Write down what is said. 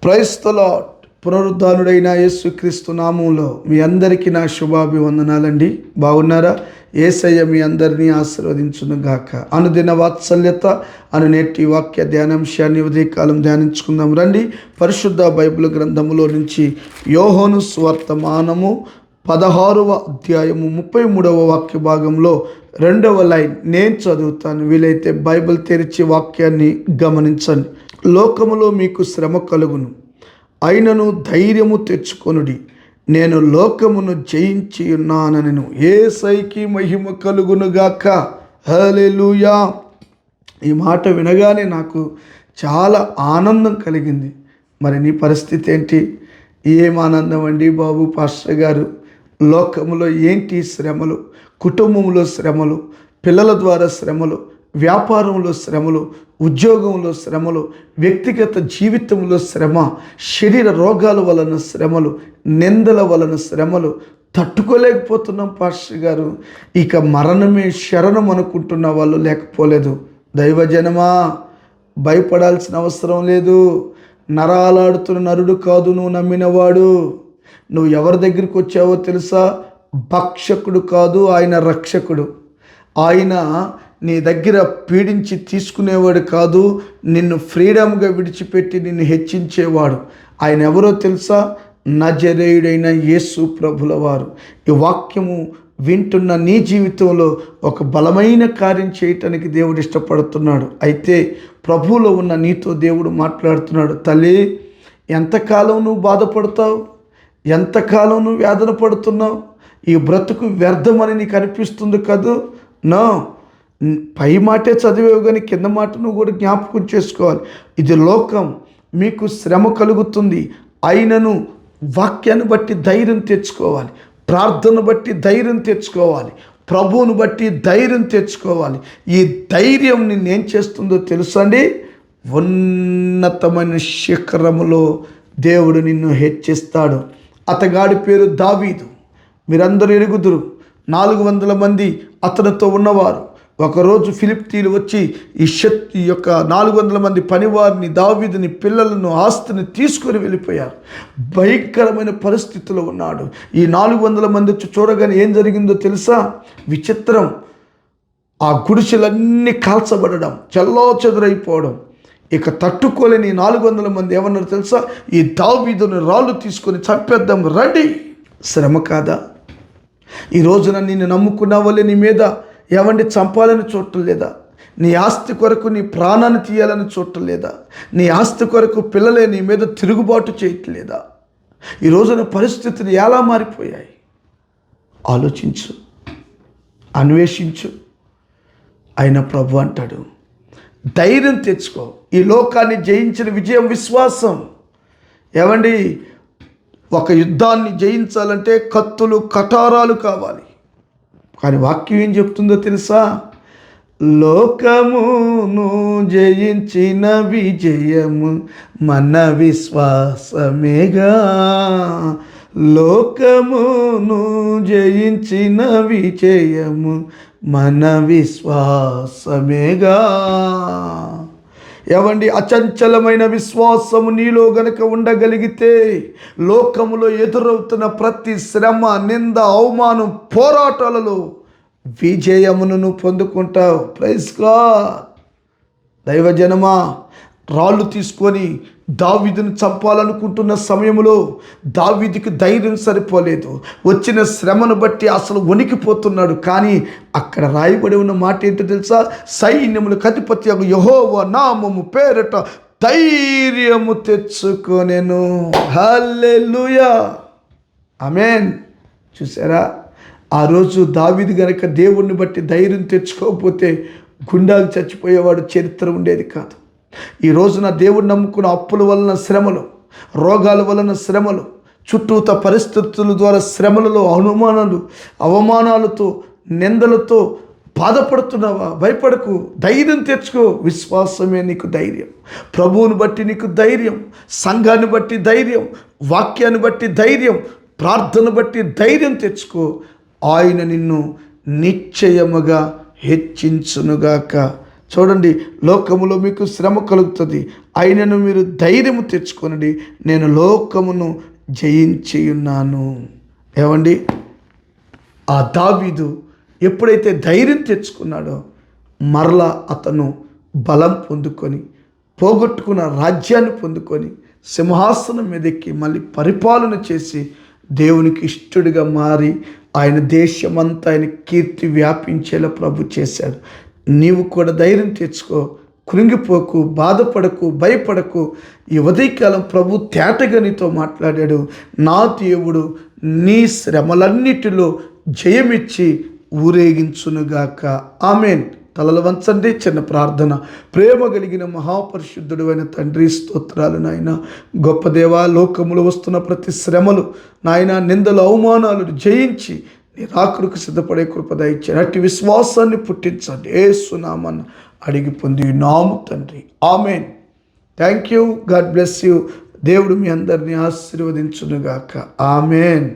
Praise the lord. పునరుద్ధానుడైన యేసుక్రీస్తు నామంలో మీ అందరికీ నా శుభాభివందనాలండి. బాగున్నారా? యేసయ్య మీ అందరినీ ఆశీర్వదించును గాక. అనుదిన వాత్సల్యత అను నేటి వాక్య ధ్యానాంశాన్ని ఉదయకాలం ధ్యానించుకుందాం రండి. పరిశుద్ధ బైబిల్ గ్రంథములో నుంచి యోహాను సువార్తమానము 16వ అధ్యాయము 33వ వాక్య భాగంలో 2వ లైన్ నేను చదువుతాను. వీలైతే బైబిల్ తెరిచి వాక్యాన్ని గమనించండి. లోకములో మీకు శ్రమ కలుగును, అయినను ధైర్యము తెచ్చుకొనుడి, నేను లోకమును జయించి ఉన్నానను. యేసయ్యకి మహిమ కలుగునుగాక. హల్లెలూయా. ఈ మాట వినగానే నాకు చాలా ఆనందం కలిగింది. మరి నీ పరిస్థితి ఏంటి? ఏం ఆనందం అండి బాబు పాస్టర్ గారు. లోకములో ఏంటి శ్రమలు? కుటుంబంలో శ్రమలు, పిల్లల ద్వారా శ్రమలు, వ్యాపారంలో శ్రమలు, ఉద్యోగంలో శ్రమలు, వ్యక్తిగత జీవితంలో శ్రమ, శరీర రోగాల వలన శ్రమలు, నిందల వలన శ్రమలు తట్టుకోలేకపోతున్నాం పాస్టర్ గారు. ఇక మరణమే శరణం అనుకుంటున్న వాళ్ళు లేకపోలేదు. దైవజనమా, భయపడాల్సిన అవసరం లేదు. నరాలాడుతున్న నరుడు కాదు నువ్వు నమ్మినవాడు. నువ్వు ఎవరి దగ్గరికి వచ్చావో తెలుసా? భక్షకుడు కాదు, ఆయన రక్షకుడు. ఆయన నీ దగ్గర పీడించి తీసుకునేవాడు కాదు, నిన్ను ఫ్రీడమ్గా విడిచిపెట్టి నిన్ను హెచ్చించేవాడు. ఆయన ఎవరో తెలుసా? నజరేయుడైన యేసు ప్రభుల వారు. ఈ వాక్యము వింటున్న నీ జీవితంలో ఒక బలమైన కార్యం చేయటానికి దేవుడు ఇష్టపడుతున్నాడు. అయితే ప్రభువులో ఉన్న నీతో దేవుడు మాట్లాడుతున్నాడు. తల్లి, ఎంతకాలం నువ్వు బాధపడతావు? ఎంతకాలం నువ్వు వేదన పడుతున్నావు? ఈ బ్రతుకు వ్యర్థమని నీకు అనిపిస్తుంది కదూ? నో, పై మాటే చదివేవు కానీ కింద మాట నువ్వు కూడా జ్ఞాపకం చేసుకోవాలి. ఇది లోకం, మీకు శ్రమ కలుగుతుంది, అయినను వాక్యాన్ని బట్టి ధైర్యం తెచ్చుకోవాలి, ప్రార్థన బట్టి ధైర్యం తెచ్చుకోవాలి, ప్రభువును బట్టి ధైర్యం తెచ్చుకోవాలి. ఈ ధైర్యం నిన్నేం చేస్తుందో తెలుసండి? ఉన్నతమైన శిఖరములో దేవుడు నిన్ను హెచ్చిస్తాడు. అతగాడి పేరు దావీదు. మీరందరూ ఎరుగుదురు. 400 మంది అతనితో ఉన్నవారు. ఒకరోజు ఫిలిష్తీయులు వచ్చి ఈ యొక్క 400 మంది పనివారిని, దావీదుని, పిల్లలను, ఆస్తిని తీసుకొని వెళ్ళిపోయారు. భయంకరమైన పరిస్థితిలో ఉన్నాడు. ఈ 400 మంది వచ్చి చూడగానే ఏం జరిగిందో తెలుసా? విచిత్రం. ఆ గుడిసెలన్నీ కాల్చబడడం, చెల్లాచెదురైపోవడం. ఇక తట్టుకోలేని 400 మంది ఏమన్నారు తెలుసా? ఈ దావీదుని రాళ్ళు తీసుకొని చంపేద్దాం రండి. శ్రమ కాదా? ఈ రోజున నిన్ను నమ్ముకున్న వాళ్ళే నీ మీద ఏమండి చంపాలని చూడటం లేదా? నీ ఆస్తి కొరకు నీ ప్రాణాన్ని తీయాలని చూడటం లేదా? నీ ఆస్తి కొరకు పిల్లలే నీ మీద తిరుగుబాటు చేయట్లేదా? ఈ రోజున పరిస్థితులు ఎలా మారిపోయాయి? ఆలోచించు, అన్వేషించు. ఆయన ప్రభు అంటాడు, ధైర్యం తెచ్చుకో. ఈ లోకాన్ని జయించిన విజయం విశ్వాసం. ఏమండి, ఒక యుద్ధాన్ని జయించాలంటే కత్తులు, కటారాలు కావాలి. కానీ వాక్యం ఏం చెప్తుందో తెలుసా? లోకమును జయించిన విజయము మన విశ్వాసమేగా. లోకమును జయించిన విజయము మన విశ్వాసమేగా. ఏవండి, అచంచలమైన విశ్వాసము నీలో గనక ఉండగలిగితే లోకములో ఎదురవుతున్న ప్రతి శ్రమ, నింద, అవమానం, పోరాటాలలో విజయమును నువ్వు పొందుకుంటావు. Praise God. దైవజనమా, రాళ్ళు తీసుకొని దావీదును చంపాలనుకుంటున్న సమయంలో దావీదుకి ధైర్యం సరిపోలేదు. వచ్చిన శ్రమను బట్టి అసలు వణికిపోతున్నాడు. కానీ అక్కడ రాయబడి ఉన్న మాట ఏంటో తెలుసా? సైన్యములకు అధిపతి యెహోవా నామము పేరట ధైర్యము తెచ్చుకొనెను. హల్లెలూయా, ఆమేన్. చూసారా? ఆ రోజు దావీదు గనక దేవుణ్ణి బట్టి ధైర్యం తెచ్చుకోకపోతే గుండాలు చచ్చిపోయేవాడు, చరిత్ర ఉండేది కాదు. ఈ రోజున దేవుడు నమ్ముకున్న అప్పుల వలన శ్రమలు, రోగాల వలన శ్రమలు, చుట్టూత పరిస్థితుల ద్వారా శ్రమలలో, అనుమానాలు, అవమానాలతో, నిందలతో బాధపడుతున్నావా? భయపడకు, ధైర్యం తెచ్చుకో. విశ్వాసమే నీకు ధైర్యం. ప్రభువుని బట్టి నీకు ధైర్యం, సంఘాన్ని బట్టి ధైర్యం, వాక్యాన్ని బట్టి ధైర్యం, ప్రార్థన బట్టి ధైర్యం తెచ్చుకో. ఆయన నిన్ను నిశ్చయముగా హెచ్చించునుగాక. చూడండి, లోకములో మీకు శ్రమ కలుగుతుంది, అయినను మీరు ధైర్యము తెచ్చుకొనండి, నేను లోకమును జయించి ఉన్నాను. ఏమండి, ఆ దావీదు ఎప్పుడైతే ధైర్యం తెచ్చుకున్నాడో మరలా అతను బలం పొందుకొని, పోగొట్టుకున్న రాజ్యాన్ని పొందుకొని, సింహాసనం మీదెక్కి మళ్ళీ పరిపాలన చేసి దేవునికి ఇష్టడిగా మారి ఆయన దేశమంతా ఆయన కీర్తి వ్యాపించేలా ప్రభు చేశాడు. నీవు కూడా ధైర్యం తెచ్చుకో, కృంగిపోకు, బాధపడకు, భయపడకు. ఈ ఉదయకాలం ప్రభు తేటగా నీతో మాట్లాడాడు. నా దేవుడు నీ శ్రమలన్నిటిలో జయమిచ్చి ఊరేగించునుగాక. ఆమేన్. తలలు వంచండి. చిన్న ప్రార్థన. ప్రేమ కలిగిన మహాపరిశుద్ధుడు అయిన తండ్రి, స్తోత్రాలు నాయన. గొప్ప దేవా, లోకములో వస్తున్న ప్రతి శ్రమలు నాయన, నిందలు, అవమానాలు జయించి నీ రాకడకు సిద్ధపడే కృప దయచేయండి. అట్టి విశ్వాసాన్ని పుట్టించండి. యేసు నామమున అడిగి పొంది నాము తండ్రి. ఆమేన్. Thank you. God bless you. దేవుడు మీ అందరినీ ఆశీర్వదించునుగాక. ఆమేన్.